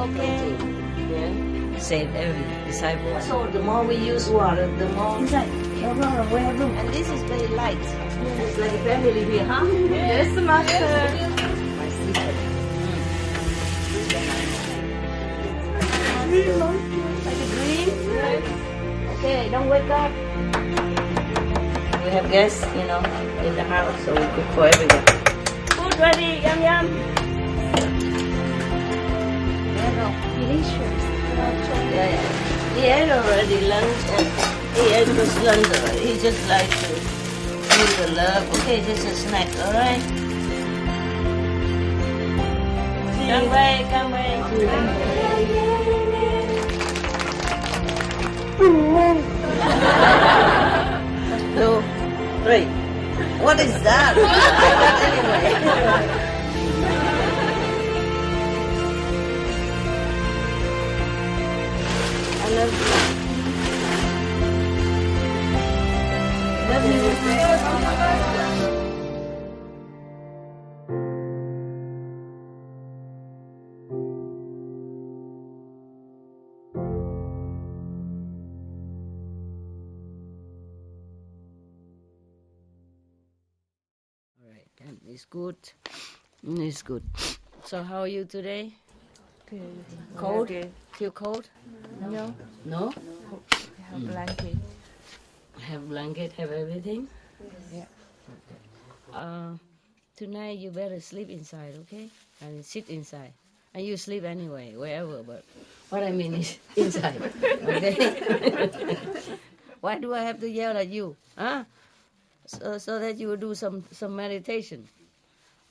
okay. Yeah. Said every disciple. So the more we use water, the more... Inside. And this is very light. It's like a family here, huh? Yes, Master. My sister. Like a dream? Okay, don't wake up. We have guests, in the house, so we cook for everyone. Food ready, yum yum. Delicious. Yeah. He ate already lunch and he ate his lunch already. He just likes to feel the love. Okay, just a snack, alright? Come away. 2, 3. What is that? Anyway. I love you. Alright, it's good. It's good. So how are you today? Good. Cold? Good. Feel cold? No. No? We have blanket. Have blanket, have everything? Yeah. Tonight you better sleep inside, okay? And sit inside. And you sleep anyway, wherever, but what I mean is inside, okay? Why do I have to yell at you? Huh? So that you will do some meditation.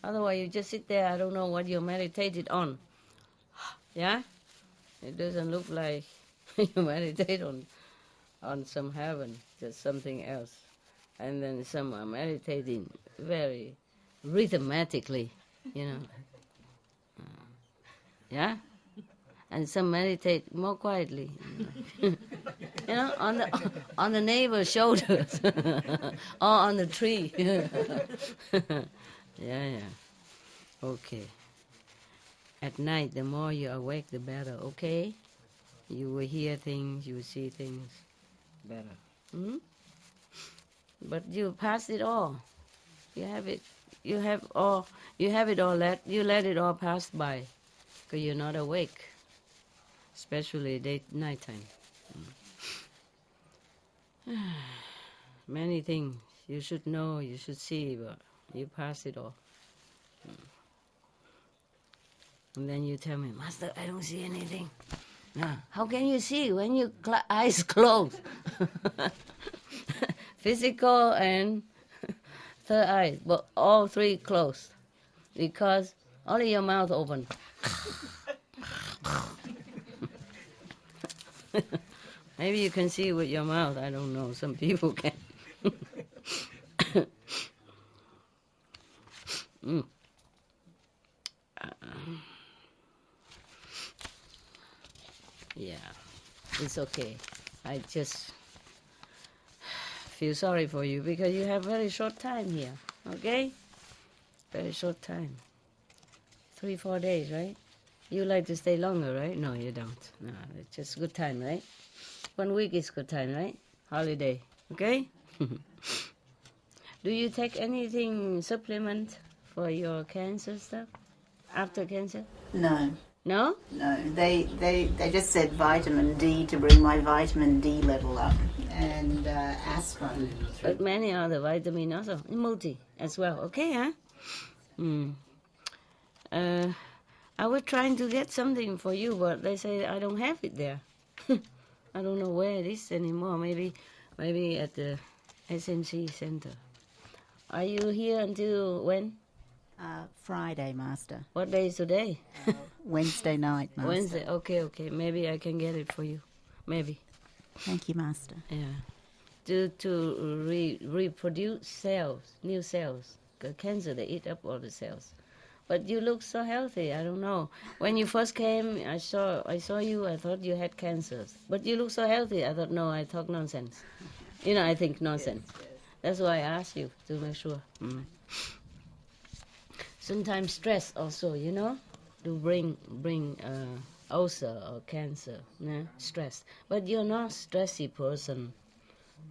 Otherwise you just sit there, I don't know what you meditated on. Yeah? It doesn't look like you meditate on some heaven, just something else. And then some are meditating very rhythmatically, Yeah? And some meditate more quietly. On the neighbor's shoulders. Or on the tree. Yeah. Okay. At night, the more you awake, the better, okay? You will hear things, you will see things better. Hmm? But you pass it all. You have it. You have it all. You let it all pass by, because you're not awake, especially nighttime. Many things you should know, you should see, but you pass it all. And then you tell me, Master, I don't see anything. How can you see when your eyes closed? Physical and third eye, but all three closed, because only your mouth open. Maybe you can see with your mouth, I don't know, some people can. Yeah, it's okay. I just feel sorry for you because you have very short time here, okay? Very short time. 3-4 days, right? You like to stay longer, right? No, you don't. No, it's just good time, right? 1 week is good time, right? Holiday, okay? Do you take anything supplement for your cancer stuff? After cancer? No. No? No. They just said vitamin D to bring my vitamin D level up and aspirin. But many other vitamin also, multi as well, okay, huh? I was trying to get something for you, but they say I don't have it there. I don't know where it is anymore. Maybe at the SMC center. Are you here until when? Friday, Master. What day is today? Wednesday night, Master. Wednesday. Okay. Maybe I can get it for you. Maybe. Thank you, Master. Yeah. To reproduce cells, new cells. 'Cause cancer, they eat up all the cells. But you look so healthy. I don't know. When you first came, I saw you. I thought you had cancers. But you look so healthy. I thought, no, I talk nonsense. I think nonsense. Yes. That's why I asked you to make sure. Sometimes stress also, to bring ulcer or cancer, stress. But you're not stressy person.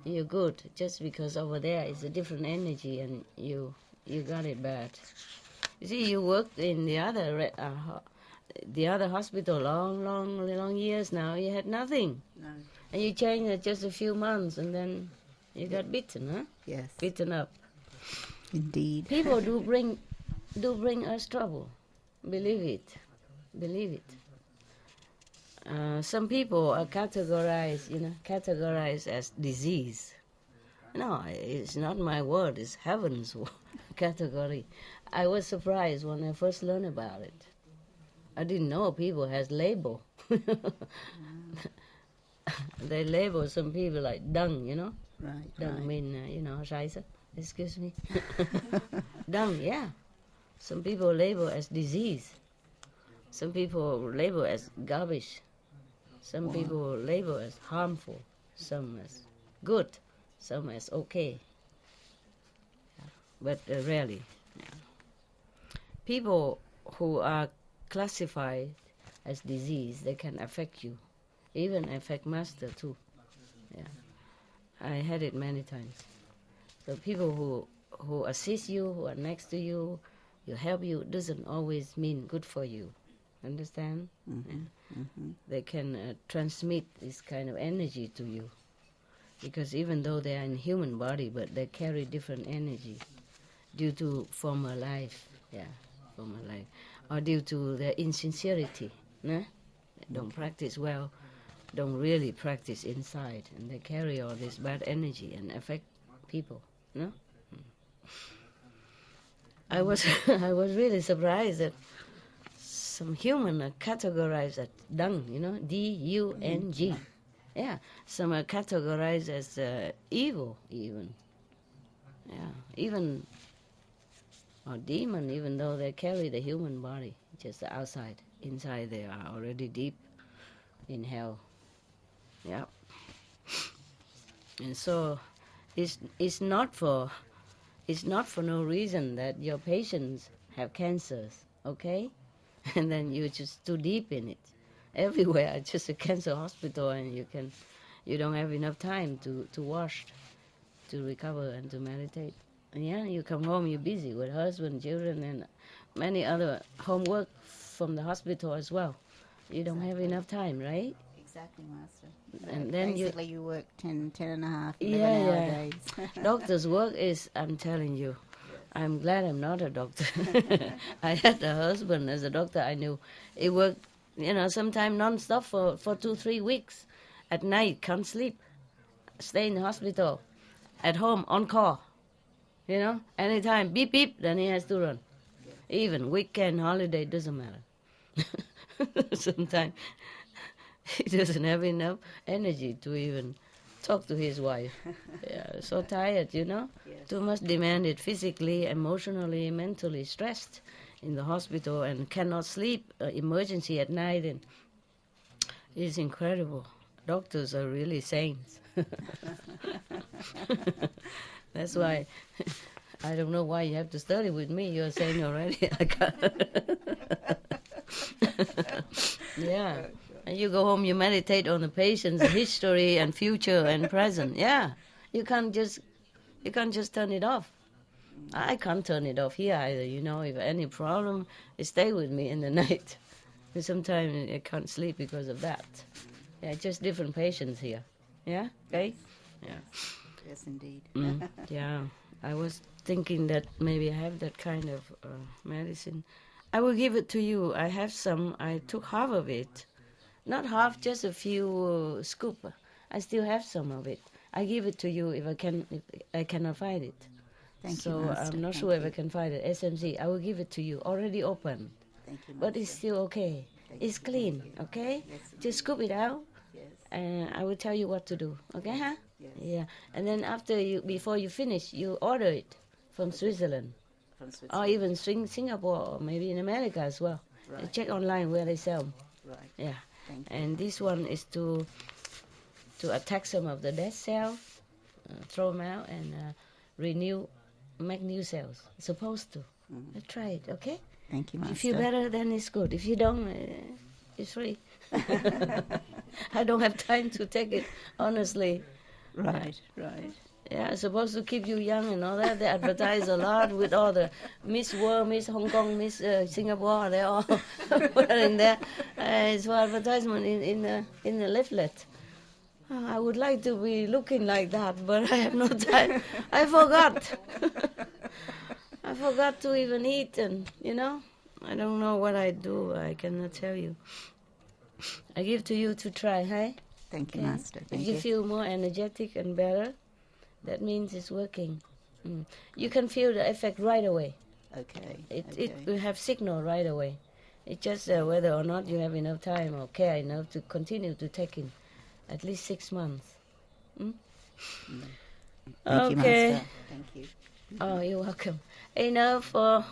You're good. Just because over there is a different energy and you got it bad. You see, you worked in the other hospital long years now. You had nothing. No. And you changed it just a few months and then you got bitten, huh? Yes. Bitten up. Indeed. People do bring us trouble. Believe it. Some people are categorized as disease. No, it's not my word, it's heaven's category. I was surprised when I first learned about it. I didn't know people has label. They label some people like dung, Right. Dung mean, scheiße. Excuse me. Dung, yeah. Some people label as disease. Some people label as garbage. Some people label as harmful. Some as good. Some as okay. But rarely. People who are classified as disease, they can affect you. Even affect master too. Yeah. I had it many times. So people who assist you, who are next to you, you help you, doesn't always mean good for you. Understand? Mm-hmm. Yeah. Mm-hmm. They can transmit this kind of energy to you. Because even though they are in human body, but they carry different energy due to former life. Yeah, former life. Or due to their insincerity. Nah? They don't practice well, don't really practice inside, and they carry all this bad energy and affect people. No? I was really surprised that some human are categorized as dung, D-U-N-G. Yeah, some are categorized as evil, even. Yeah, even or demon, even though they carry the human body, just the outside. Inside they are already deep in hell. Yeah. And so, it's not for no reason that your patients have cancers, okay? And then you're just too deep in it. Everywhere, it's just a cancer hospital, and you don't have enough time to wash, to recover, and to meditate. And yeah, you come home, you're busy with husband, children, and many other homework from the hospital as well. You don't have enough time, right? Exactly, Master. And then basically you work 10 and a half, 11 Yeah, hour yeah. days. Doctor's work is, I'm telling you, I'm glad I'm not a doctor. I had a husband as a doctor I knew. He worked, sometime non-stop for 2-3 weeks. At night, can't sleep. Stay in the hospital. At home, on call. Anytime, beep, beep, then he has to run. Even weekend, holiday, doesn't matter. Sometimes he doesn't have enough energy to even talk to his wife. Yeah, so tired, Yes. Too much demanded physically, emotionally, mentally stressed in the hospital and cannot sleep, emergency at night. And it's incredible. Doctors are really saints. That's why I don't know why you have to study with me. You're saying already. I can't. Yeah. And you go home, you meditate on the patient's history and future and present. Yeah. You can't just turn it off. I can't turn it off here either, If any problem, it stay with me in the night. And sometimes I can't sleep because of that. Yeah, just different patients here. Yeah? Okay? Yeah. Yes, indeed. Yeah. I was thinking that maybe I have that kind of medicine. I will give it to you. I have some. I took half of it. Not half, just a few scoop. I still have some of it. I give it to you if I cannot find it. Thank so you, Master. I'm not Thank sure if you. I can find it. SMC, I will give it to you. Already open. Thank you, But it's Master. still okay. Thank It's you, clean, thank you. okay? Yes, Just scoop it out, Yes. and I will tell you what to do. Okay, huh? Yes. Yeah. And then before you finish, you order it from Switzerland. From Or Switzerland. even Singapore, or maybe in America as well. Right. Check online where they sell 'em. Right. Yeah. Thank you. And this one is to attack some of the dead cells, throw them out, and make new cells. It's supposed to. Try it, okay? Thank you, If you Master. feel better, then it's good. If you don't, It's free. I don't have time to take it, honestly. Right, right. Yeah, it's supposed to keep you young and all that. They advertise a lot with all the Miss World, Miss Hong Kong, Miss Singapore. They all put it in there. It's for advertisement in the leaflet. I would like to be looking like that, but I have no time. I forgot. I forgot to even eat, and I don't know what I do. I cannot tell you. I give to you to try, hey? Thank you, Okay. Master. If Thank you you. feel more energetic and better, that means it's working. You can feel the effect right away. Okay. It will have signal right away. It's just whether or not you have enough time or care enough to continue to take in at least 6 months. Thank you, Okay. Master. Thank you. Oh, you're welcome. Enough for...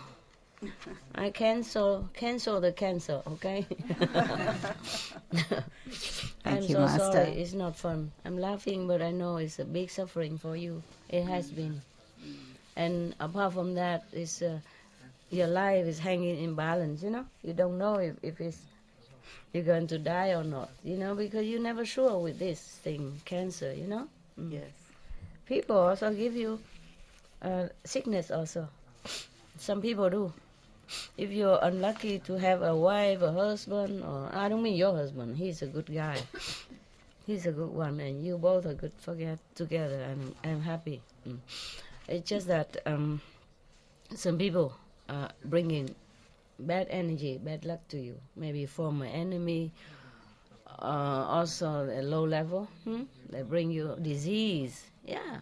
I cancel the cancer, okay? I'm Thank you, so Master. sorry. It's not fun. I'm laughing, but I know it's a big suffering for you. It has been. And apart from that, it's your life is hanging in balance, You don't know if you're going to die or not, because you're never sure with this thing, cancer, Yes. People also give you sickness also. Some people do. If you're unlucky to have a wife, a husband, or I don't mean your husband, he's a good guy. He's a good one, and you both are good together. I'm happy. It's just that some people bring in bad energy, bad luck to you. Maybe former enemy, also a low level. They bring you disease. Yeah,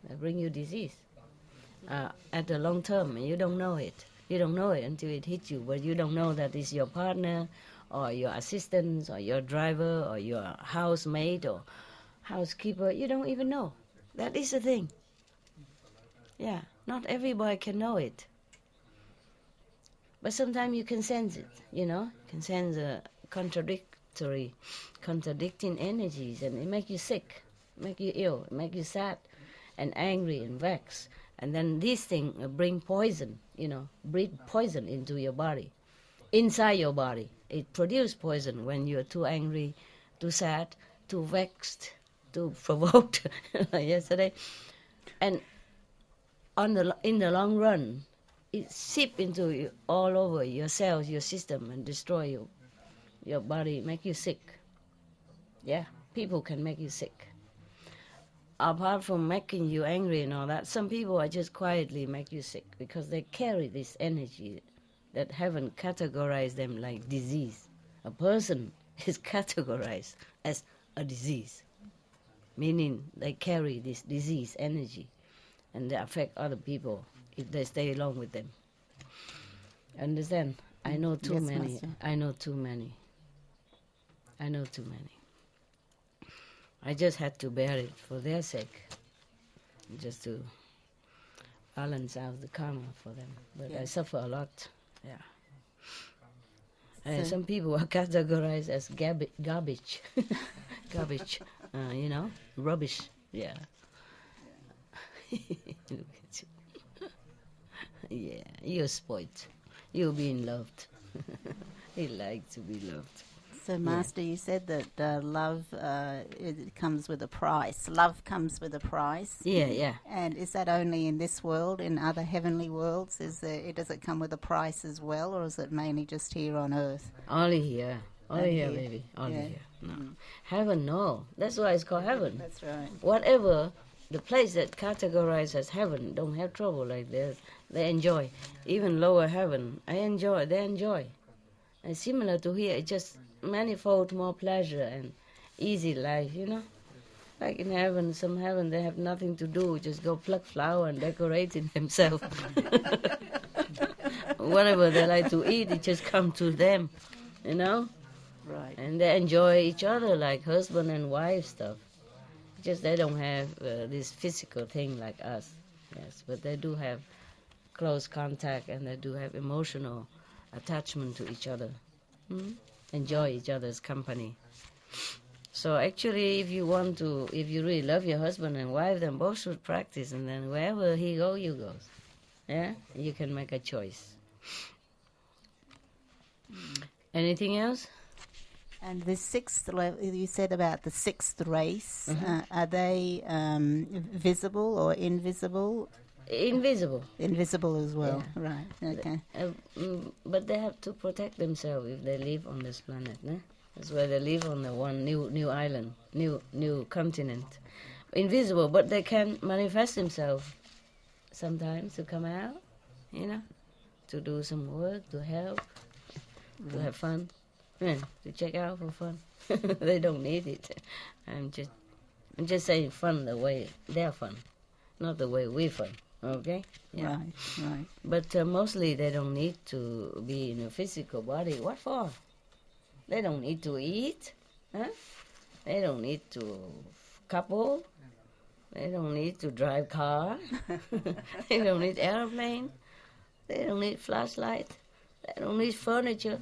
they bring you disease at the long term, and you don't know it. You don't know it until it hits you, but you don't know that it's your partner or your assistant or your driver or your housemate or housekeeper. You don't even know. That is the thing. Yeah, not everybody can know it. But sometimes you can sense it, You can sense contradicting energies, and it makes you sick, make you ill, make you sad and angry and vexed. And then these things bring poison, breathe poison into your body, inside your body. It produces poison when you're too angry, too sad, too vexed, too provoked, like yesterday. And in the long run, it seeps into you, all over your cells, your system, and destroy you. Your body, make you sick. Yeah, people can make you sick. Apart from making you angry and all that, some people are just quietly make you sick because they carry this energy that haven't categorized them like disease. A person is categorized as a disease, meaning they carry this disease energy and they affect other people if they stay along with them. Understand? I know too Yes, many. Master. I know too many. I just had to bear it for their sake, just to balance out the karma for them. But I suffer a lot, yeah. And So- some people are categorized as garbage, rubbish, yeah. Look at you. Yeah, you're spoiled. You're being loved. He likes to be loved. So, Master, you said that love it comes with a price. Love comes with a price. Yeah. And is that only in this world? In other heavenly worlds, does it come with a price as well, or is it mainly just here on Earth? Only here. Only Only here, here. baby. Only Yeah. here. No. Heaven, no. That's why it's called heaven. That's right. Whatever, the place that categorized as heaven don't have trouble like this. They enjoy. Even lower heaven, they enjoy. And similar to here, it's just manifold more pleasure and easy life, Like in heaven, some heaven, they have nothing to do, just go pluck flower and decorate it themselves. Whatever they like to eat, it just come to them, Right. And they enjoy each other like husband and wife stuff. Just they don't have this physical thing like us, yes, but they do have close contact and they do have emotional attachment to each other. Enjoy each other's company. So actually, if you really love your husband and wife, then both should practice, and then wherever he go, you go. Yeah, you can make a choice. Anything else? And the sixth level, you said about the sixth race, are they visible or invisible? Invisible. Invisible as well, right, okay. But they have to protect themselves if they live on this planet. Ne? That's why they live on the one new island, new continent. Invisible, but they can manifest themselves sometimes to come out, to do some work, to help, to have fun, to check out for fun. They don't need it. I'm just saying fun the way they're fun, not the way we fun. Okay? Yeah. Right. But mostly they don't need to be in a physical body. What for? They don't need to eat. Huh? They don't need to couple. They don't need to drive car. They don't need airplane. They don't need flashlight. They don't need furniture.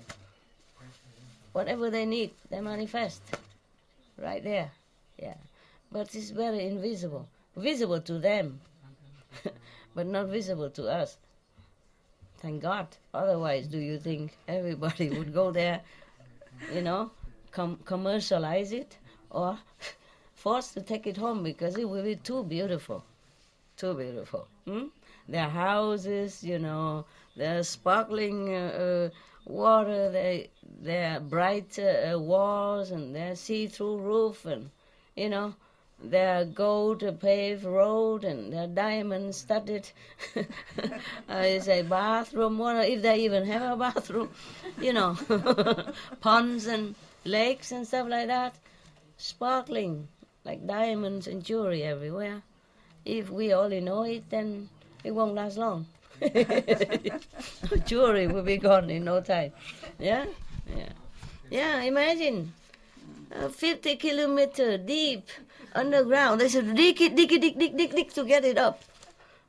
Whatever they need, they manifest. Right there. Yeah. But it's very invisible. Visible to them. But not visible to us. Thank God. Otherwise, do you think everybody would go there, commercialize it, or forced to take it home because it will be too beautiful. Too beautiful. Their houses, their sparkling water, their bright walls, and their see-through roof, and, their gold paved road and their diamond studded bathroom, if they even have a bathroom, ponds and lakes and stuff like that, sparkling like diamonds and jewelry everywhere. If we only know it, then it won't last long. Jewelry will be gone in no time. Yeah, imagine 50 kilometers deep underground. They should dig to get it up.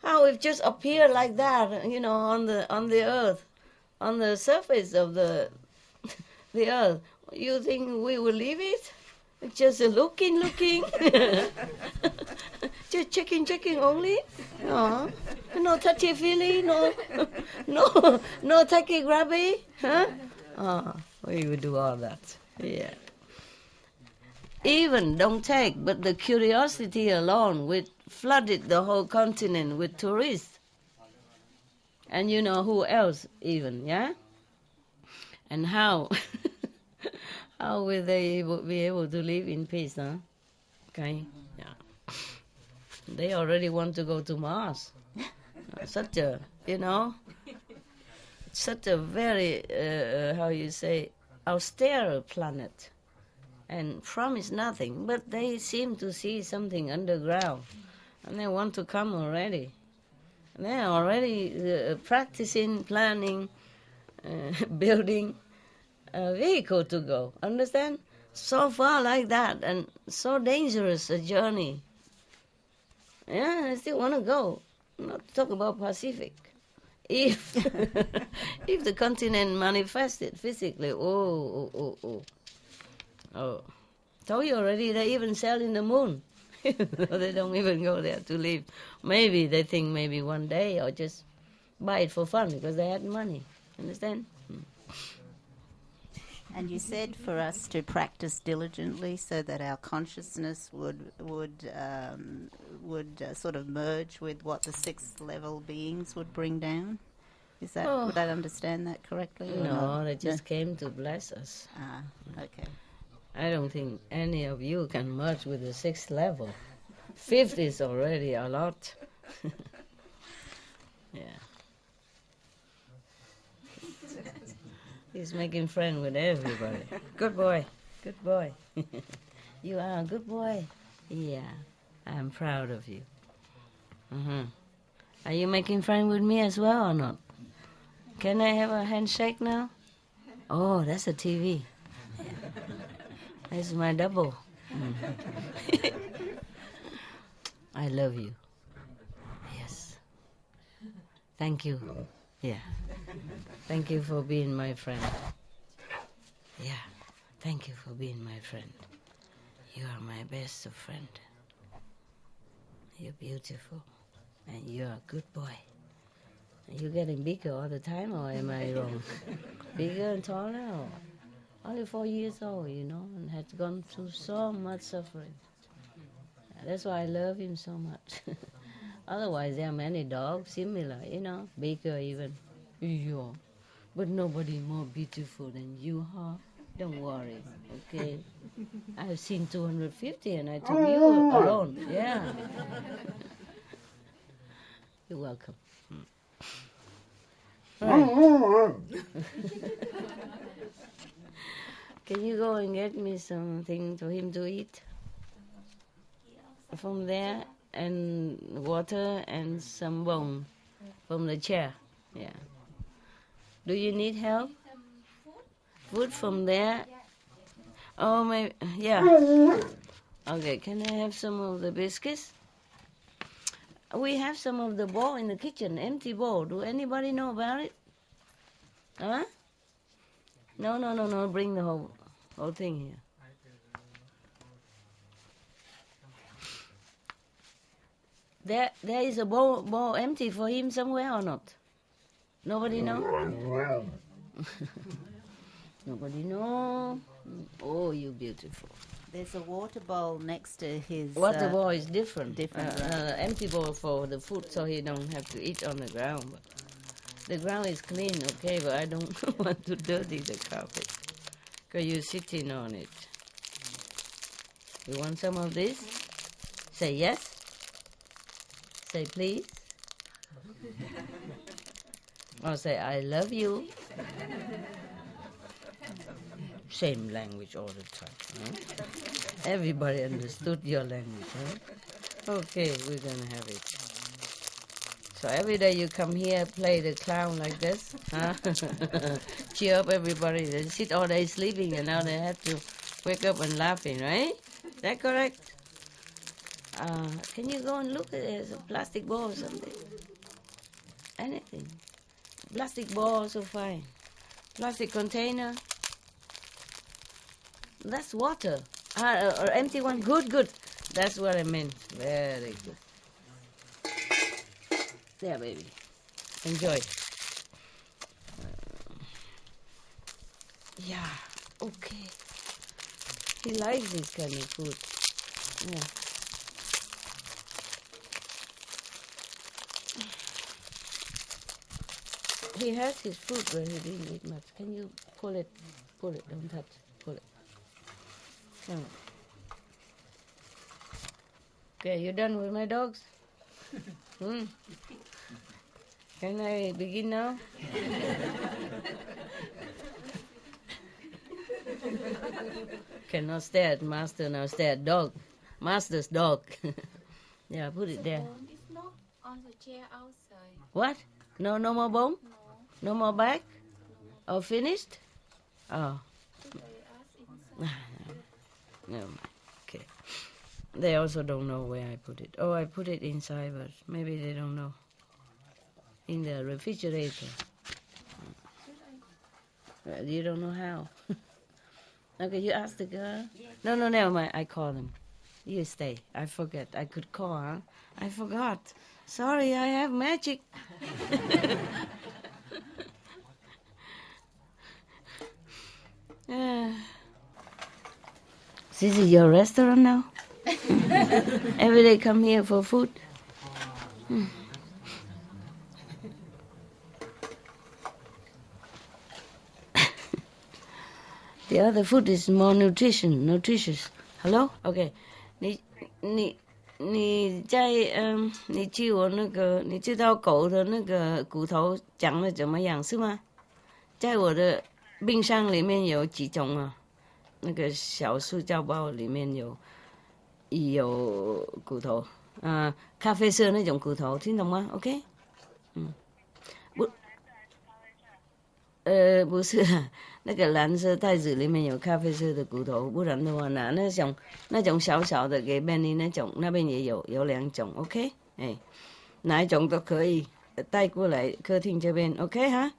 How it just appear like that, on the earth, on the surface of the earth. You think we will leave it? Just looking, just checking only. No touchy feely, no tachygraphy, huh? We will do all that. Yeah. Even don't take, but the curiosity alone would flooded the whole continent with tourists. And who else even, yeah? And how how will they be able to live in peace, huh? Okay, yeah. They already want to go to Mars. Such a, such a very, austere planet. And promise nothing, but they seem to see something underground, and they want to come already. And they're already practicing, planning, building a vehicle to go. Understand? So far like that, and so dangerous a journey. Yeah, I still want to go. Not talk about Pacific. If if the continent manifested physically, oh. Told you already, they even sell in the moon. They don't even go there to live. Maybe they think maybe one day, or just buy it for fun because they had money. Understand? And you said for us to practice diligently so that our consciousness would sort of merge with what the sixth level beings would bring down. Is that would I understand that correctly? No, they just came to bless us. Ah, okay. I don't think any of you can merge with the sixth level. Fifth is already a lot. Yeah. He's making friends with everybody. Good boy. Good boy. You are a good boy. Yeah. I'm proud of you. Are you making friends with me as well or not? Can I have a handshake now? Oh, that's a TV. This is my double. I love you. Yes. Thank you. Yeah. Thank you for being my friend. Yeah. Thank you for being my friend. You are my best of friend. You're beautiful. And you're a good boy. Are you getting bigger all the time, or am I wrong? Bigger and taller? only 4 years old, and had gone through so much suffering. That's why I love him so much. Otherwise, there are many dogs similar, bigger even. Yeah. But nobody more beautiful than you, huh? Don't worry, okay? I've seen 250 and I took you alone. Yeah. You're welcome. Right. Can you go and get me something for him to eat? From there, and water and some bone from the chair. Yeah. Do you need help? Food from there? Oh, my, yeah. Okay, can I have some of the biscuits? We have some of the bowl in the kitchen, empty bowl. Do anybody know about it? Huh? No. Bring the whole thing here. There is a bowl empty for him somewhere or not? Nobody know? Nobody know? Oh, you beautiful. There's a water bowl next to his... Water bowl is different. Different, empty bowl for the food so he don't have to eat on the ground. But the ground is clean, okay, but I don't want to dirty the carpet because you're sitting on it. You want some of this? Say yes. Say please. Or say I love you. Same language all the time. Huh? Everybody understood your language, huh? Okay, we're gonna have it. So every day you come here, play the clown like this, huh? Cheer up everybody. They sit all day sleeping and now they have to wake up and laughing, right? Is that correct? Can you go and look at it? There's a plastic ball or something? Anything. Plastic ball also fine. Plastic container. That's water. Or empty one. Good. That's what I meant. Very good. There, baby. Enjoy. Yeah. Okay. He likes this kind of food. Yeah. He has his food, but he didn't eat much. Can you pull it? Pull it. Don't touch. Pull it. Come on. Okay, you done with my dogs? Can I begin now? Cannot stare at master now. Stare at dog. Master's dog. Yeah, put it there. It's not on the chair outside. What? No more bone? No. No more bag? Oh, finished? Oh. Never mind. Okay. They also don't know where I put it. Oh, I put it inside, but maybe they don't know. In the refrigerator. Well, you don't know how. Okay, you ask the girl? No, never mind. I call them. You stay. I forget. I could call, huh? I forgot. Sorry, I have magic. This is your restaurant now? Every day come here for food? The other food is more nutritious. Hello? Okay. 你寄我那个，你知道狗的那个骨头长得怎么样是吗？在我的冰箱里面有几种啊？那个小塑胶包里面有骨头，咖啡色那种骨头，听懂吗 ？OK， 不是，那个蓝色袋子里面有咖啡色的骨头，不然的话拿那种小小的给 Benny 那种，那边也有2种 ，OK， 哎，哪一种都可以带过来客厅这边 ，OK 哈，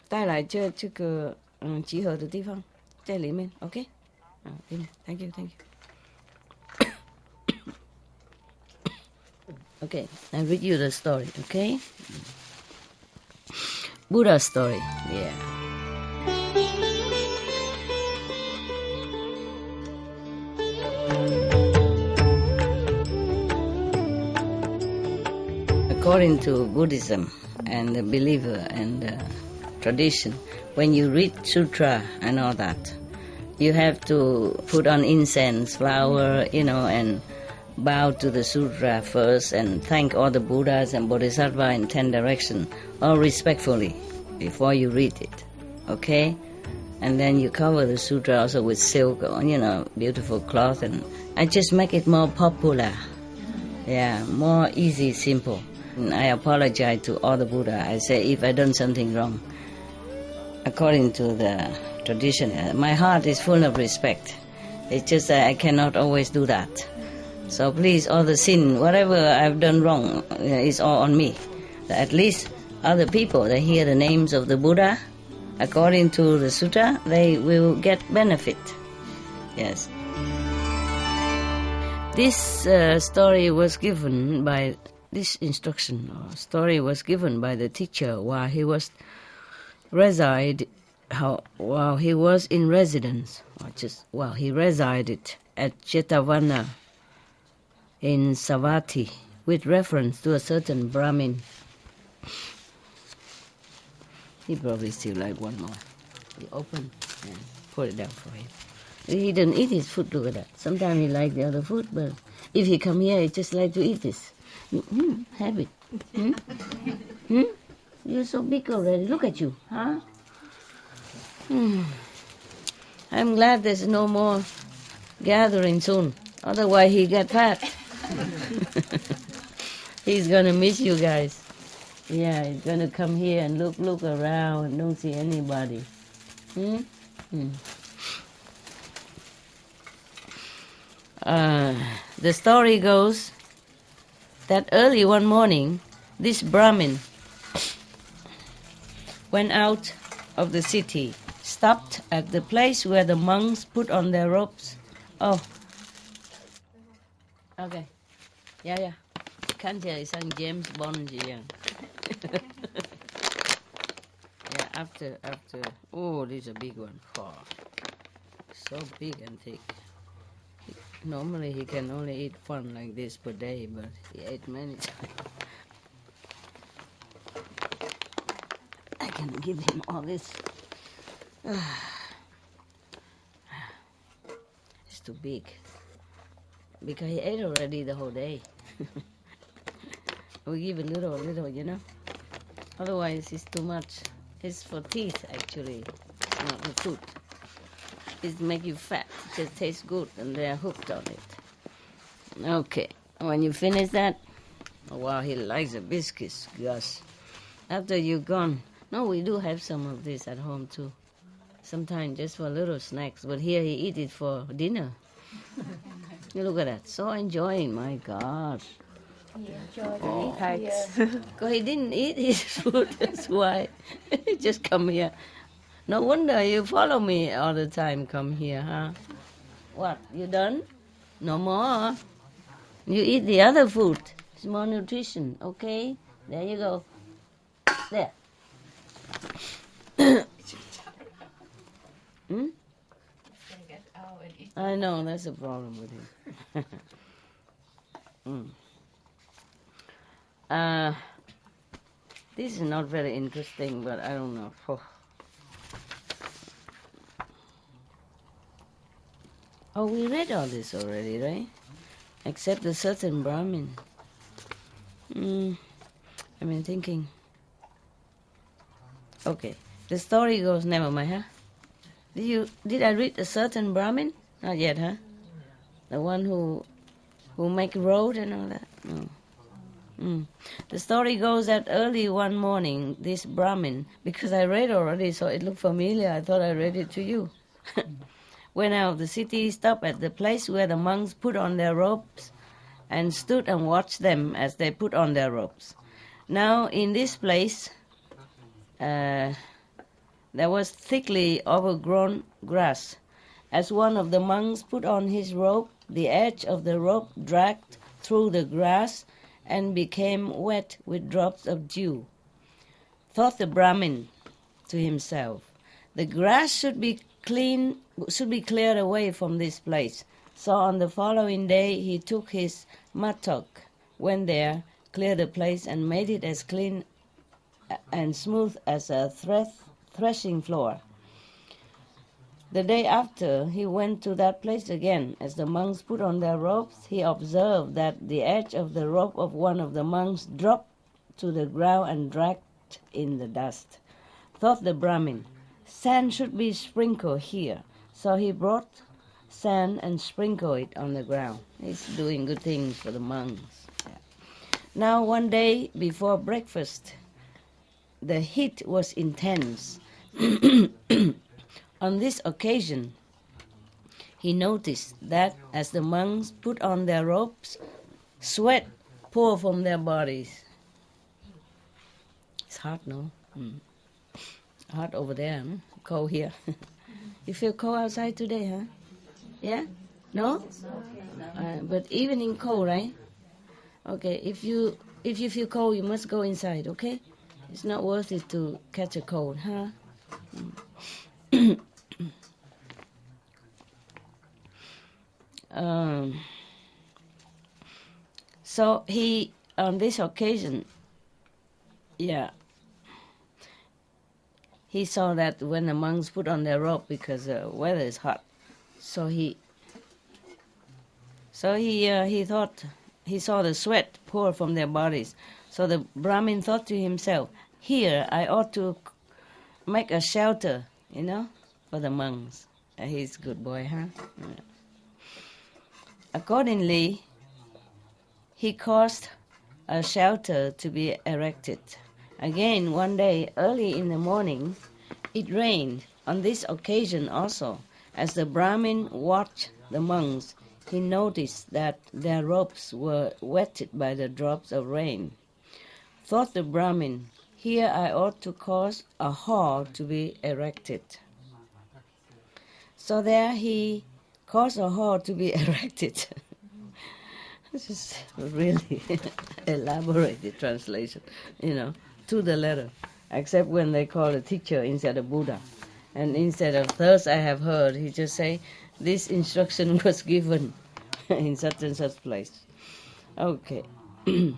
带来这个集合的地方在里面 ，OK， 里面 ，Thank you。Okay, I read you the story, okay? Buddha story, yeah. according to Buddhism and the believer and the tradition, when you read sutra and all that, you have to put on incense, flower, and bow to the sutra first and thank all the Buddhas and Bodhisattvas in 10 directions, all respectfully, before you read it, okay? And then you cover the sutra also with silk, beautiful cloth, and I just make it more popular. Yeah, more easy, simple. And I apologize to all the Buddha. I say if I done something wrong, according to the tradition, my heart is full of respect. It's just that I cannot always do that. So please, all the sin, whatever I've done wrong, is all on me. At least other people, they hear the names of the Buddha, according to the sutta, they will get benefit. Yes. This story was given by, this instruction or story was given by the teacher while he was while he was in residence, or just while he resided at Jetavana in Savatthi, with reference to a certain Brahmin. He probably still like one more. You open and put it down for him. He doesn't eat his food, look at that. Sometimes he likes the other food, but if he come here, he just like to eat this. Have it. You're so big already. Look at you, huh? I'm glad there's no more gathering soon. Otherwise, he get fat. He's gonna miss you guys. Yeah, he's gonna come here and look around and don't see anybody. The story goes that early one morning, this Brahmin went out of the city, stopped at the place where the monks put on their robes. Oh, okay. Yeah. Can't tell you some James Bond. Yeah, after. Oh, this is a big one. Oh, so big and thick. Normally he can only eat one like this per day, but he ate many times. I can give him all this. It's too big. Because he ate already the whole day. We give a little, Otherwise it's too much. It's for teeth, actually, not the food. It make you fat. It just tastes good, and they're hooked on it. Okay, when you finish that, wow, he likes the biscuits, gosh. After you're gone, no, we do have some of this at home too. Sometimes just for little snacks, but here he eat it for dinner. You look at that, so enjoying, my gosh. He enjoyed the Because he didn't eat his food, that's why. He just come here. No wonder you follow me all the time, come here, huh? What, you done? No more. You eat the other food. It's more nutrition, okay? There you go. There. I know, that's a problem with him. This is not very interesting, but I don't know. Oh, we read all this already, right? Except a certain Brahmin. I've been thinking. Okay, the story goes, never mind, huh? Did I read a certain Brahmin? Not yet, huh? The one who make road and all that? No. The story goes that early one morning, this Brahmin, because I read already, so it looked familiar, I thought I read it to you. Went out of the city, stopped at the place where the monks put on their robes, and stood and watched them as they put on their robes. Now, in this place, there was thickly overgrown grass. As one of the monks put on his robe, the edge of the robe dragged through the grass and became wet with drops of dew. Thought the Brahmin to himself, the grass should be cleared away from this place. So on the following day he took his mattock, went there, cleared the place and made it as clean and smooth as a threshing floor. The day after, he went to that place again. As the monks put on their robes, he observed that the edge of the robe of one of the monks dropped to the ground and dragged in the dust. Thought the Brahmin, sand should be sprinkled here. So he brought sand and sprinkled it on the ground. He's doing good things for the monks. Yeah. Now one day before breakfast, the heat was intense. On this occasion, he noticed that as the monks put on their robes, sweat poured from their bodies. It's hot, no? Hot over there, no? Cold here. You feel cold outside today, huh? Yeah? No? But evening cold, right? Okay, if you feel cold, you must go inside, okay? It's not worth it to catch a cold, huh? So he, on this occasion, he saw that when the monks put on their robe because the weather is hot, so he thought he saw the sweat pour from their bodies. So the Brahmin thought to himself, here I ought to make a shelter, for the monks. He's a good boy, huh? Yeah. Accordingly, he caused a shelter to be erected. Again, one day, early in the morning, it rained. On this occasion also, as the Brahmin watched the monks, he noticed that their robes were wetted by the drops of rain. Thought the Brahmin, here I ought to cause a hall to be erected. So there he caused a hall to be erected. This is really elaborated translation, to the letter, except when they call a teacher instead of Buddha. And instead of thus I have heard, he just say, this instruction was given in such and such place. Okay. In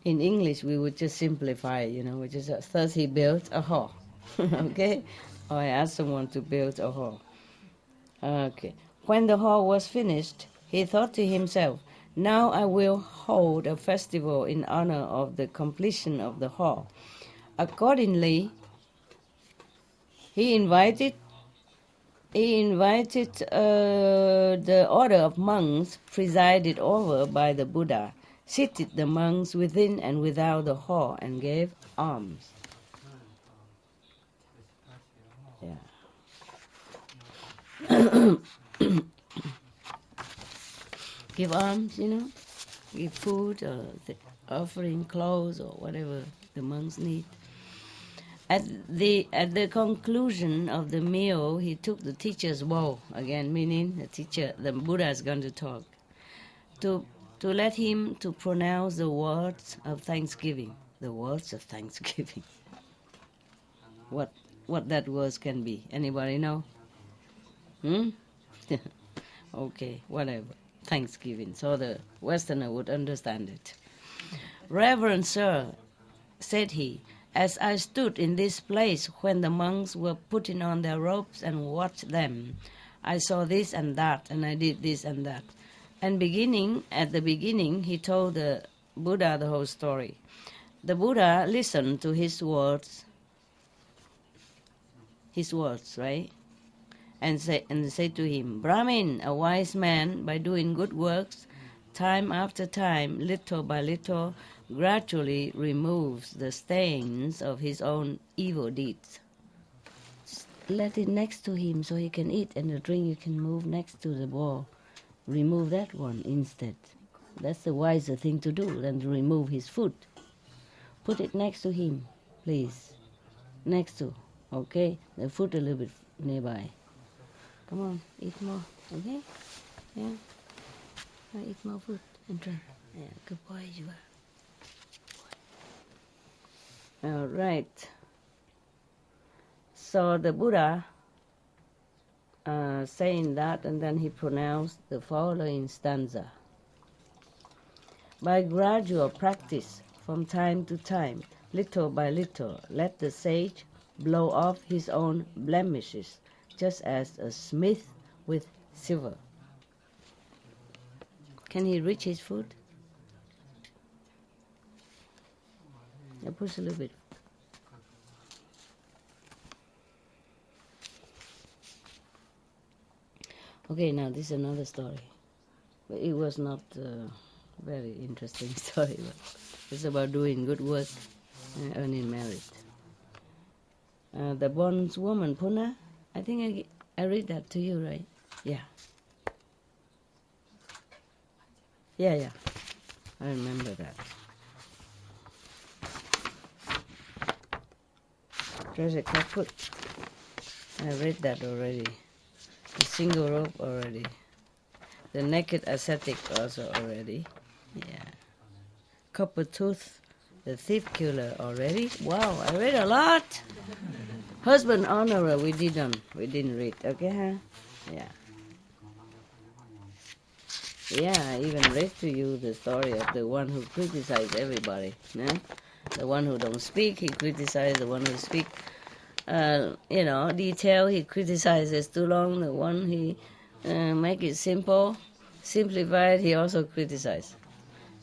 English, we would just simplify, which is thus he built a hall. Okay? Or I asked someone to build a hall. Okay. When the hall was finished, he thought to himself, now I will hold a festival in honor of the completion of the hall. Accordingly, he invited the order of monks presided over by the Buddha, seated the monks within and without the hall, and gave alms. Yeah. Give alms, give food or offering clothes or whatever the monks need. At the conclusion of the meal, he took the teacher's bowl, again meaning the Buddha is going to talk, to let him to pronounce the words of thanksgiving. The words of thanksgiving. What that words can be? Anybody know? Okay, whatever. Thanksgiving. So the Westerner would understand it. Reverend Sir, said he, as I stood in this place when the monks were putting on their robes and watched them, I saw this and that, and I did this and that. And at the beginning, he told the Buddha the whole story. The Buddha listened to his words, right? And said to him, Brahmin, a wise man, by doing good works, time after time, little by little, gradually removes the stains of his own evil deeds. Just let it next to him so he can eat, and the drink you can move next to the bowl. Remove that one instead. That's the wiser thing to do than to remove his food. Put it next to him, please. Next to, okay? The food a little bit nearby. Come on, eat more, okay? Yeah. Eat more food and drink. Yeah, good boy you are. All right. So the Buddha saying that, and then he pronounced the following stanza. By gradual practice, from time to time, little by little, let the sage blow off his own blemishes, just as a smith with silver. Can he reach his foot? Yeah, push a little bit. Okay, now this is another story. But it was not a very interesting story, but it's about doing good work and earning merit. The bondswoman, Puna, I think I read that to you, right? Yeah. Yeah, I remember that. Treasure kaput. I read that already. The single rope already. The naked ascetic also already. Yeah. Copper tooth, the thief killer already. Wow, I read a lot. Husband honorer, we didn't read. Okay, huh? Yeah. Yeah, I even read to you the story of the one who criticized everybody. Yeah? The one who don't speak, he criticizes the one who speak. Detail, he criticizes too long. The one he make it simple, simplified, he also criticizes.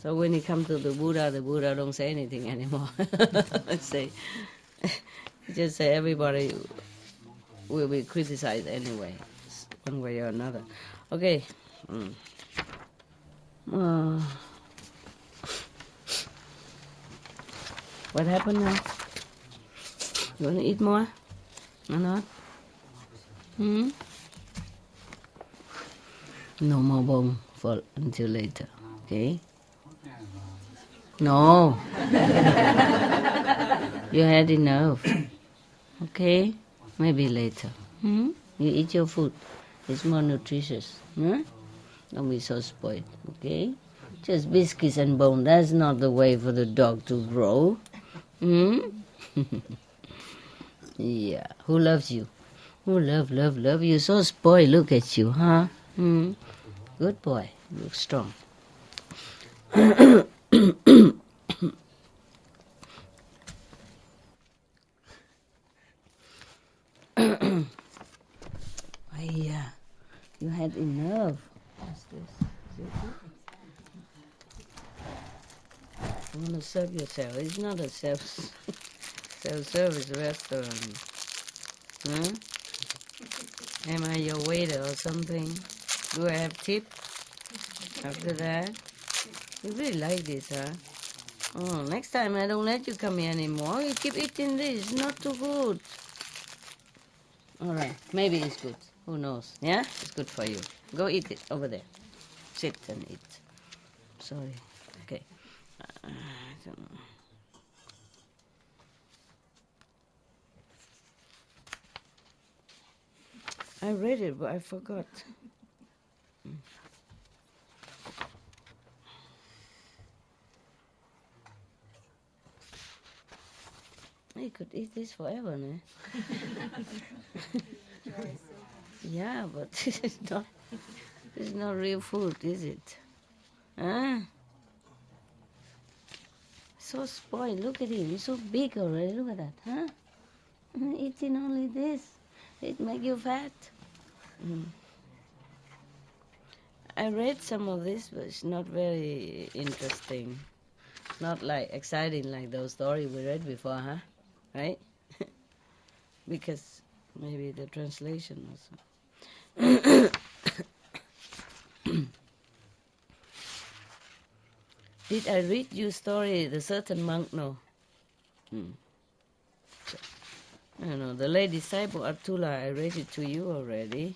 So when he comes to the Buddha don't say anything anymore. Just say everybody will be criticized anyway, one way or another. Okay. What happened now? You want to eat more? Or not? No more bone for until later. Okay? No. You had enough. Okay? Maybe later. You eat your food. It's more nutritious. Don't be so spoiled. Okay? Just biscuits and bone. That's not the way for the dog to grow. Yeah. Who loves you? Who love you? So spoiled. Look at you, huh? Good boy. You look strong. Yeah. You had enough. What's this? Is it good? You want to serve yourself. It's not a self-service restaurant. Am I your waiter or something? Do I have tip after that? You really like this, huh? Oh, next time I don't let you come here anymore. You keep eating this. It's not too good. All right. Maybe it's good. Who knows? Yeah? It's good for you. Go eat it over there. Sit and eat. Sorry. Okay. I don't know. I read it, but I forgot. You could eat this forever, no? Yeah, but this is not real food, is it? Huh? So spoiled. Look at him. He's so big already. Look at that, huh? Eating only this. It make you fat. I read some of this, but it's not very interesting. Not like exciting like those stories we read before, huh? Right? Because maybe the translation also. Did I read you story, the certain monk? No. I don't know. The lay disciple Atula, I read it to you already.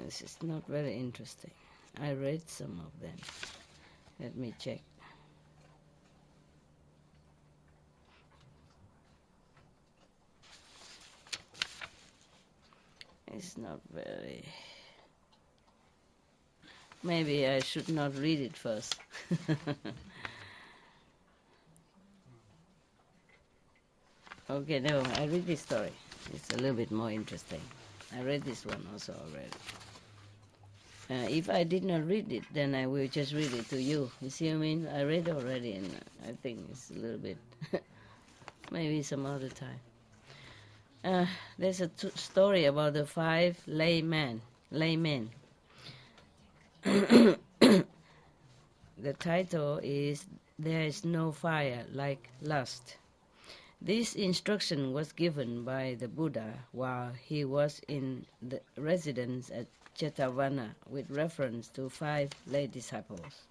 This is not very interesting. I read some of them. Let me check. It's not very... Maybe I should not read it first. Okay, no, I read this story. It's a little bit more interesting. I read this one also already. If I did not read it, then I will just read it to you. You see what I mean? I read it already, and I think it's a little bit, maybe some other time. There's a story about the 5 laymen. The title is There is no fire like lust. This instruction was given by the Buddha while he was in the residence at Jetavana with reference to 5 lay disciples.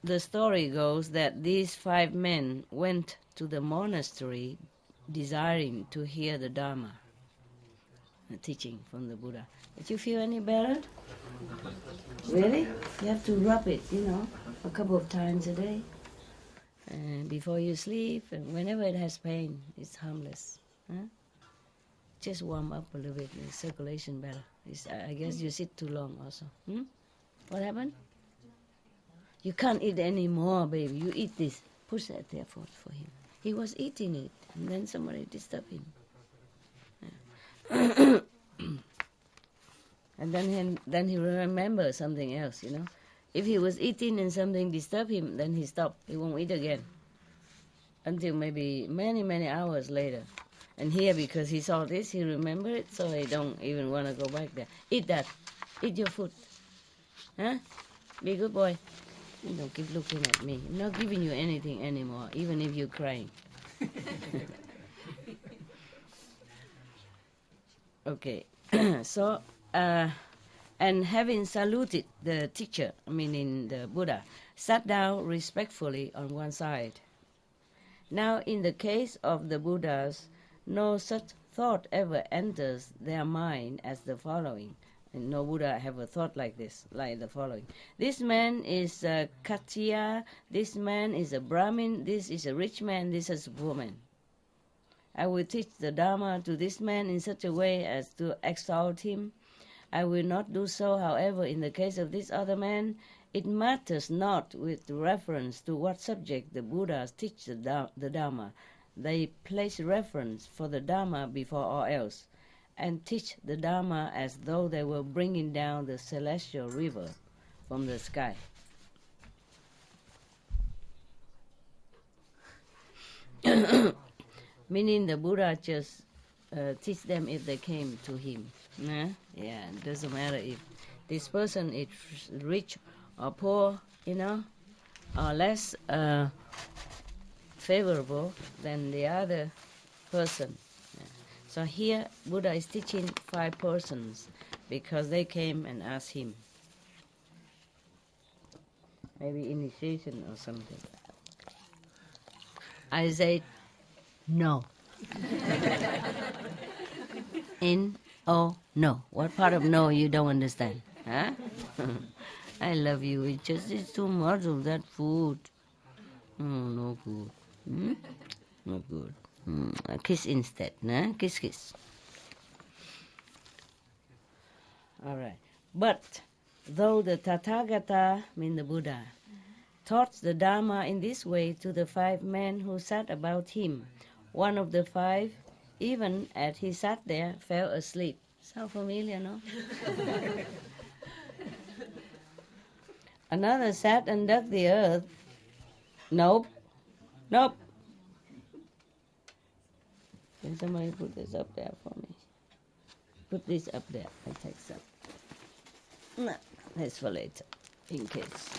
The story goes that these 5 men went to the monastery desiring to hear the Dharma, the teaching from the Buddha. Did you feel any better? Really? You have to rub it, a couple of times a day. Before you sleep, and whenever it has pain, it's harmless. Huh? Just warm up a little bit, the circulation better. I guess you sit too long also. What happened? You can't eat anymore, baby. You eat this. Push that there for him. He was eating it, and then somebody disturbed him. Yeah. And then he remembers something else, If he was eating and something disturbed him, then he stopped. He won't eat again. Until maybe many, many hours later. And here, because he saw this, he remembered it, so he don't even want to go back there. Eat that. Eat your food. Huh? Be a good boy. You don't keep looking at me. I'm not giving you anything anymore, even if you're crying. Okay. So, and having saluted the teacher, meaning the Buddha, sat down respectfully on one side. Now, in the case of the Buddhas, no such thought ever enters their mind as the following. And no Buddha have a thought like this, like the following. This man is a Khattiya, this man is a Brahmin, this is a rich man, this is a poor man. I will teach the Dharma to this man in such a way as to exalt him. I will not do so, however, in the case of this other man. It matters not with reference to what subject the Buddhas teach the Dharma. They place reference for the Dharma before all else, and teach the Dharma as though they were bringing down the celestial river from the sky. Meaning the Buddha just teach them if they came to him. Yeah, it doesn't matter if this person is rich or poor, or less favorable than the other person. Yeah. So here Buddha is teaching 5 persons because they came and asked him. Maybe initiation or something. I said, no. No. What part of no you don't understand? Huh? I love you. It's too much of that food. No good. Not good. A kiss instead. Nah? Kiss. All right. But though the Tathagata, mean the Buddha, taught the Dharma in this way to the 5 men who sat about him, one of the 5, even as he sat there, fell asleep. Sound familiar, no? Another sat and dug the earth. Nope. Can somebody put this up there for me? Put this up there. I take some. No, that's for later, in case.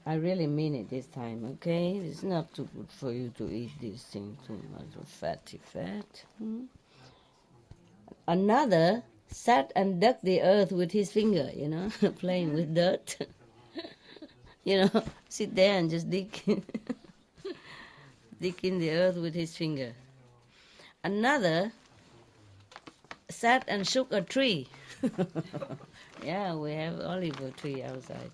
I really mean it this time, okay? It's not too good for you to eat this thing too much of fatty fat. Another sat and dug the earth with his finger, playing with dirt. Sit there and just dig. Dig in the earth with his finger. Another sat and shook a tree. Yeah, we have olive tree outside.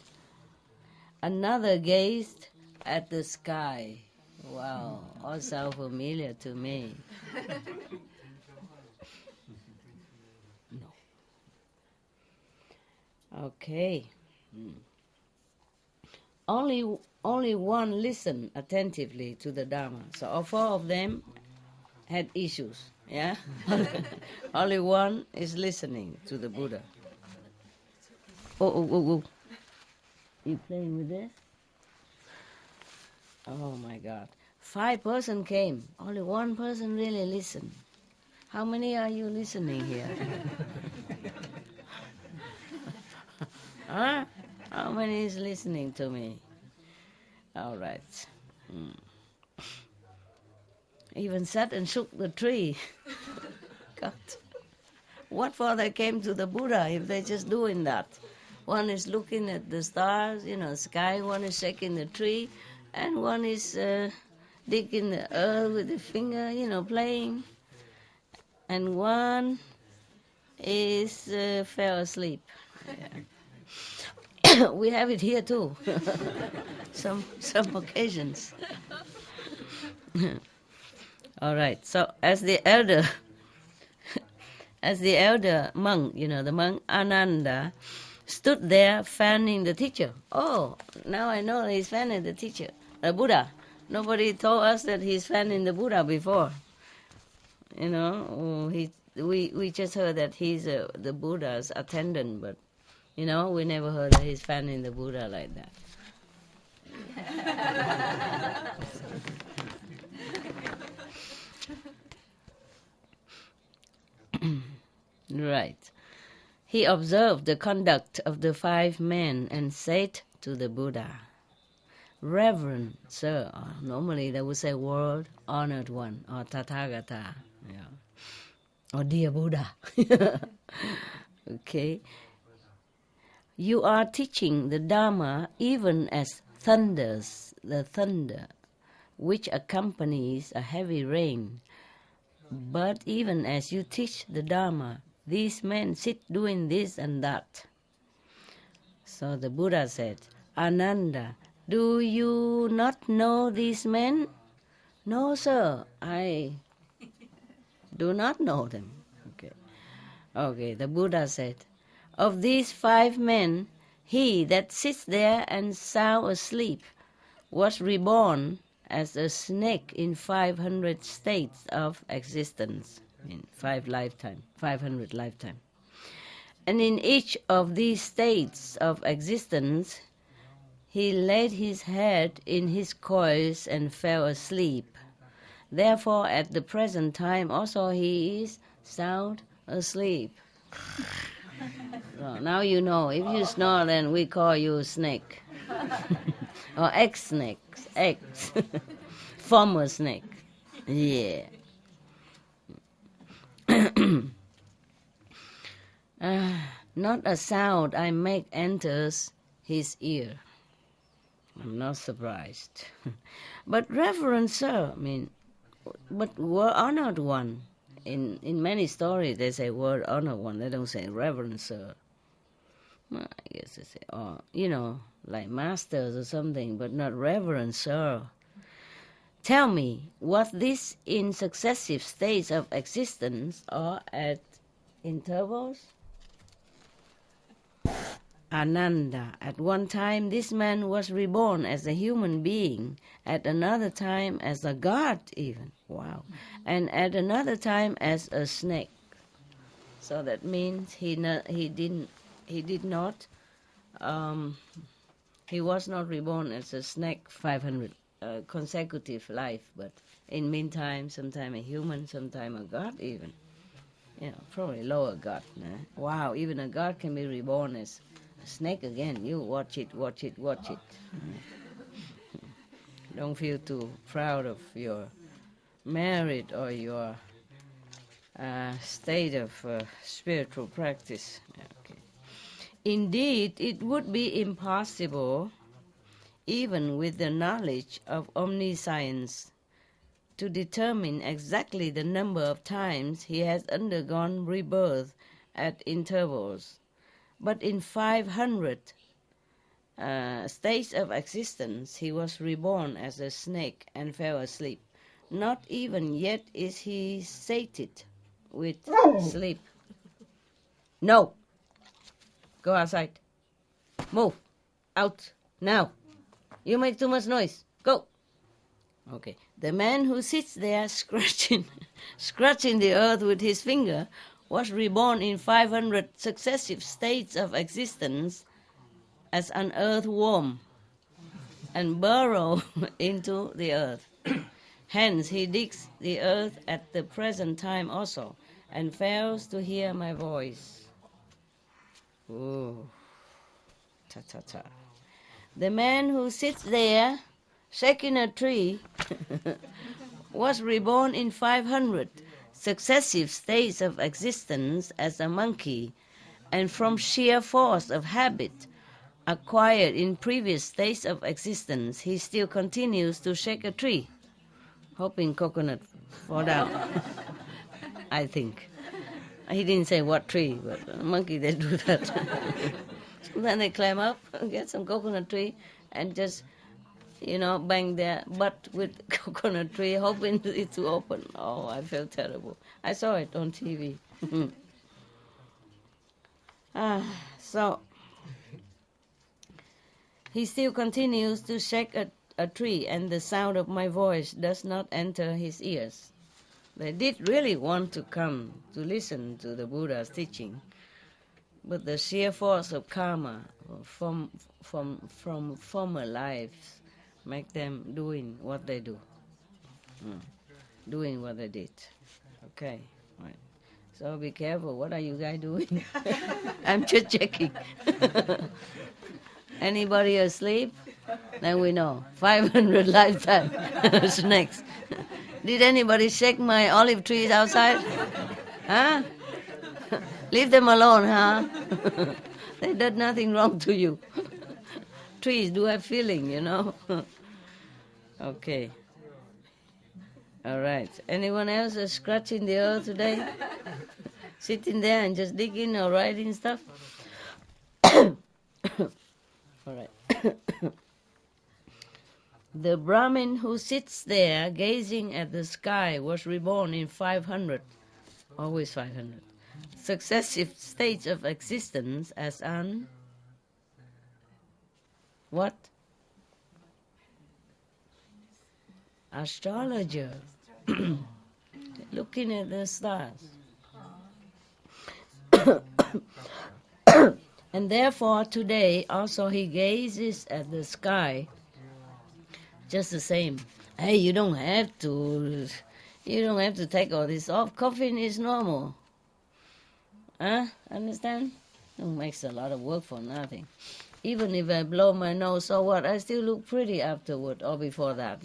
Another gazed at the sky. Wow, all sound familiar to me. No. Okay. only one listened attentively to the Dharma. So all four of them had issues. Yeah, only one is listening to the Buddha. Oh! You playing with this? Oh my God! 5 persons came. Only one person really listened. How many are you listening here? Huh? How many is listening to me? All right. Even sat and shook the tree. God. What for they came to the Buddha if they just doing that? One is looking at the stars, sky, one is shaking the tree, and one is digging the earth with the finger, playing. And one is fell asleep. Yeah. We have it here too. some occasions. All right. So as the elder monk, the monk Ananda, stood there fanning the teacher. Oh, now I know he's fanning the teacher, the Buddha. Nobody told us that he's fanning the Buddha before. We just heard that he's the Buddha's attendant, but we never heard that he's fanning the Buddha like that. Right. He observed the conduct of the 5 men and said to the Buddha, "Reverend Sir," normally they would say world honored one, or Tathagata, or dear Buddha. Okay. "You are teaching the Dharma even as the thunder, which accompanies a heavy rain. But even as you teach the Dharma, these men sit doing this and that." So the Buddha said, "Ananda, do you not know these men?" "No, sir, I do not know them." Okay, the Buddha said, "Of these 5 men, he that sits there and sound asleep was reborn as a snake in 500 states of existence, in 500 lifetime. And in each of these states of existence, he laid his head in his coils and fell asleep. Therefore, at the present time also he is sound asleep." So now you know, if you snore, then we call you a snake. Or ex-snake, former snake. Yeah. Not a sound I make enters his ear. I'm not surprised. But Reverend Sir, but word honored one. In many stories they say word honored one. They don't say Reverend Sir. Well, I guess they say, like masters or something, but not Reverend Sir. "Tell me, was this in successive states of existence or at intervals?" "Ananda, at one time this man was reborn as a human being, at another time as a god even." Wow. "And at another time as a snake." So that means he was not reborn as a snake 500 consecutive life, but in meantime, sometime a human, sometime a god even. Probably lower god. Wow, even a god can be reborn as a snake again. You watch it. Don't feel too proud of your merit or your state of spiritual practice. Okay. "Indeed, it would be impossible, even with the knowledge of omniscience, to determine exactly the number of times he has undergone rebirth at intervals. But in 500 states of existence he was reborn as a snake and fell asleep. Not even yet is he sated with sleep." "No! Go outside. Move! Out! Now! You make too much noise. Go. Okay. The man who sits there scratching the earth with his finger was reborn in 500 successive states of existence as an earthworm and burrow into the earth. Hence he digs the earth at the present time also and fails to hear my voice. Ooh. Ta-ta-ta. The man who sits there shaking a tree was reborn in 500 successive states of existence as a monkey, and from sheer force of habit acquired in previous states of existence, he still continues to shake a tree, hoping coconut fall down. I think. He didn't say what tree, but a monkey, they do that. Then they climb up, get some coconut tree, and just, bang their butt with coconut tree, hoping it to open. Oh, I felt terrible. I saw it on TV. So he still continues to shake a tree, and the sound of my voice does not enter his ears. They did really want to come to listen to the Buddha's teaching, but the sheer force of karma from former lives make them doing what they do, doing what they did. Okay, right. So be careful. What are you guys doing? I'm just checking. Anybody asleep? Then we know. 500 lifetime snakes. Did anybody shake my olive trees outside? Huh? Leave them alone, huh? They did nothing wrong to you. Trees do have feeling, Okay. All right. Anyone else is scratching the earth today? Sitting there and just digging or writing stuff? All right. The Brahmin who sits there gazing at the sky was reborn in 500, always 500, successive states of existence as an what? Astrologer. Looking at the stars. And therefore today also he gazes at the sky just the same. Hey, you don't have to take all this off. Coughing is normal. Huh? Understand? It makes a lot of work for nothing. Even if I blow my nose, so what? I still look pretty afterward or before that,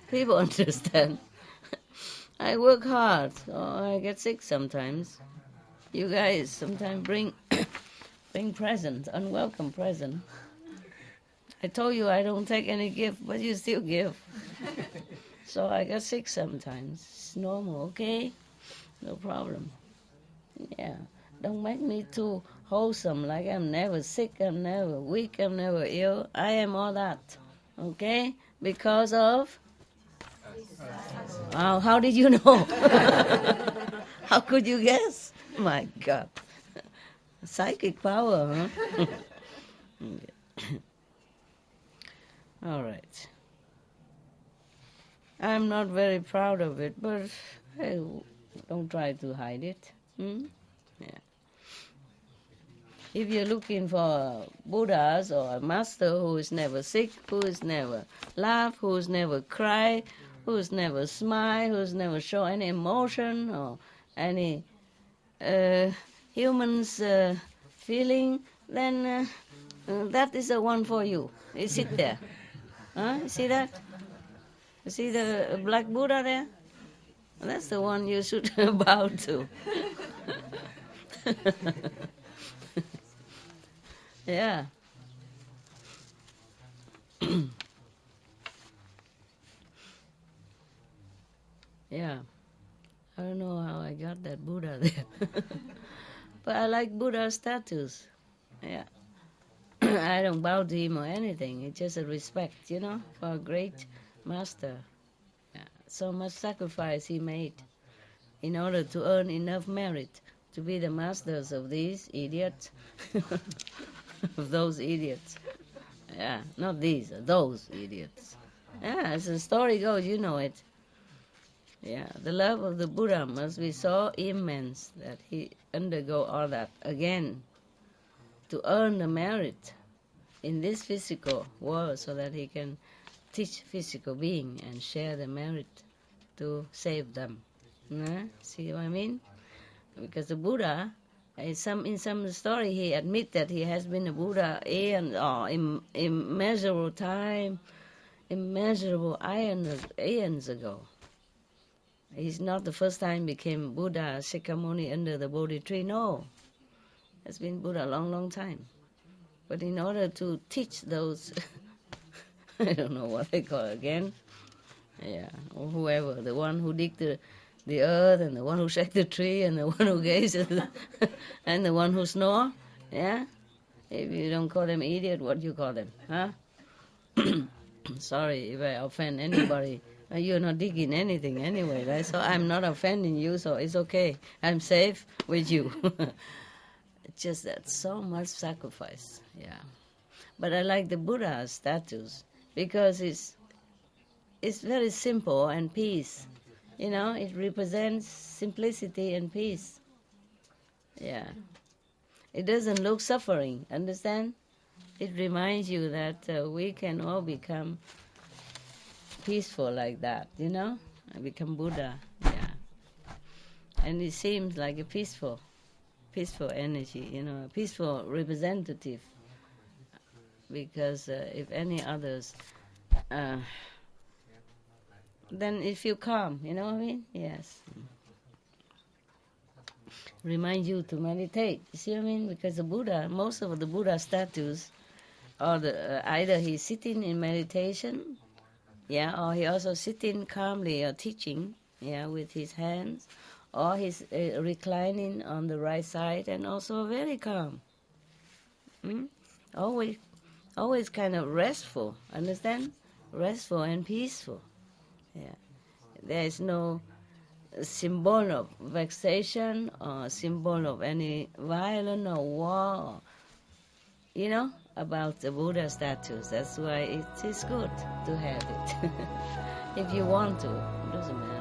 People understand. I work hard, so I get sick sometimes. You guys sometimes bring presents, unwelcome present. I told you I don't take any gift, but you still give. So I get sick sometimes. It's normal, okay? No problem. Yeah. Don't make me too wholesome, like I'm never sick, I'm never weak, I'm never ill. I am all that, okay? Because of? Wow, how did you know? How could you guess? My God. Psychic power, huh? Okay. All right. I'm not very proud of it, but hey, don't try to hide it. Yeah. If you're looking for Buddhas or a master who is never sick, who is never laugh, who is never cry, who is never smile, who is never show any emotion or any human's feeling, then that is the one for you. You sit there. Huh? You see that? You see the black Buddha there? That's the one you should bow to. Yeah. Yeah. I don't know how I got that Buddha there. But I like Buddha's statues. Yeah. I don't bow to him or anything. It's just a respect, for a great master. Yeah. So much sacrifice he made in order to earn enough merit to be the masters of these idiots, of those idiots. Yeah, not these, those idiots. Yeah, as the story goes, you know it. Yeah, the love of the Buddha must be so immense that he undergo all that again to earn the merit in this physical world so that he can teach physical being and share the merit to save them. See what I mean? Because the Buddha, in some story, he admits that he has been a Buddha immeasurable time, immeasurable aeons ago. He's not the first time became Buddha, Shakyamuni under the Bodhi tree. No, has been Buddha a long, long time. But in order to teach those, I don't know what they call it again, yeah, or whoever, the one who dig the earth, and the one who shake the tree, and the one who gaze at and the one who snore, yeah? If you don't call them idiot, what do you call them, huh? Sorry if I offend anybody. You're not digging anything anyway, right? So I'm not offending you, so it's okay. I'm safe with you. It's just that so much sacrifice, yeah. But I like the Buddha statues because it's very simple and peace. You know, it represents simplicity and peace. Yeah. It doesn't look suffering, understand? It reminds you that we can all become peaceful like that, you know? And become Buddha, yeah. And it seems like a peaceful energy, you know, a peaceful representative. Because if any others, then it feel calm, you know what I mean? Yes. Remind you to meditate, you see what I mean? Because the Buddha, most of the Buddha statues, or either he's sitting in meditation, yeah, or he also sitting calmly or teaching, yeah, with his hands, or he's reclining on the right side and also very calm. Always kind of restful, understand? Restful and peaceful. Yeah. There is no symbol of vexation or symbol of any violence or war, you know, about the Buddha statues. That's why it is good to have it. If you want to, it doesn't matter.